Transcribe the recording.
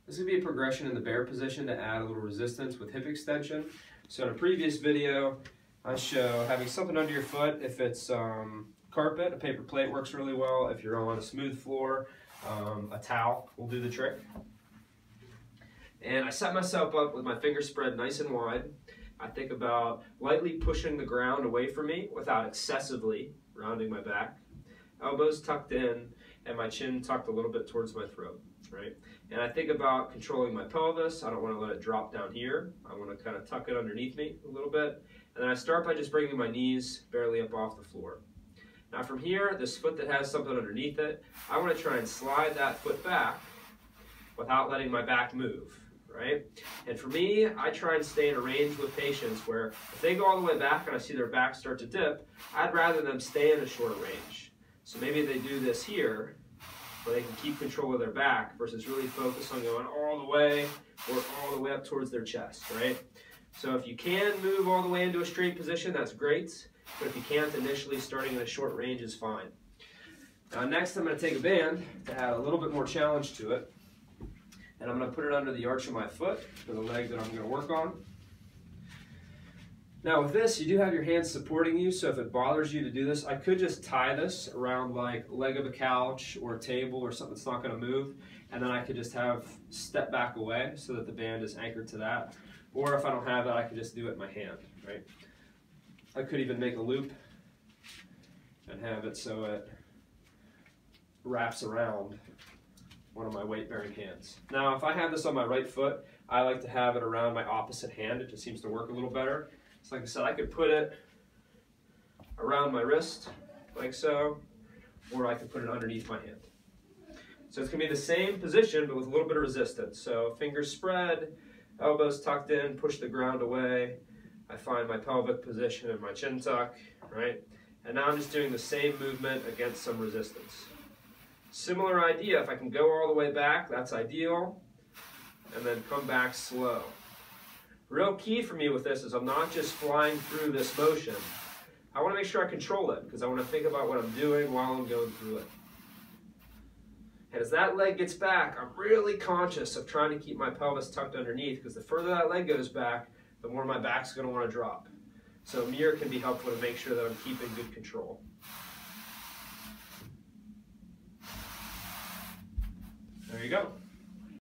This is going to be a progression in the bear position to add a little resistance with hip extension. So in a previous video, I show having something under your foot. If it's carpet, a paper plate works really well. If you're on a smooth floor, a towel will do the trick. And I set myself up with my fingers spread nice and wide. I think about lightly pushing the ground away from me without excessively rounding my back. Elbows tucked in and my chin tucked a little bit towards my throat, right? And I think about controlling my pelvis. I don't want to let it drop down here. I want to kind of tuck it underneath me a little bit. And then I start by just bringing my knees barely up off the floor. Now from here, this foot that has something underneath it, I want to try and slide that foot back without letting my back move, right? And for me, I try and stay in a range with patients where if they go all the way back and I see their back start to dip, I'd rather them stay in a short range. So maybe they do this here, where they can keep control of their back versus really focus on going all the way or all the way up towards their chest, right? So if you can move all the way into a straight position, that's great. But if you can't, initially starting in a short range is fine. Now next I'm going to take a band to add a little bit more challenge to it. And I'm going to put it under the arch of my foot for the leg that I'm going to work on. Now with this, you do have your hands supporting you, so if it bothers you to do this, I could just tie this around like leg of a couch or a table or something that's not going to move, and then I could just have step back away so that the band is anchored to that. Or if I don't have it, I could just do it in my hand, right? I could even make a loop and have it so it wraps around one of my weight-bearing hands. Now, if I have this on my right foot, I like to have it around my opposite hand. It just seems to work a little better. So like I said, I could put it around my wrist, like so, or I could put it underneath my hand. So it's going to be the same position, but with a little bit of resistance. So fingers spread, elbows tucked in, push the ground away. I find my pelvic position and my chin tuck, right? And now I'm just doing the same movement against some resistance. Similar idea, if I can go all the way back, that's ideal, and then come back slow. Real key for me with this is I'm not just flying through this motion. I want to make sure I control it because I want to think about what I'm doing while I'm going through it. And as that leg gets back, I'm really conscious of trying to keep my pelvis tucked underneath because the further that leg goes back, the more my back's going to want to drop. So a mirror can be helpful to make sure that I'm keeping good control. There you go.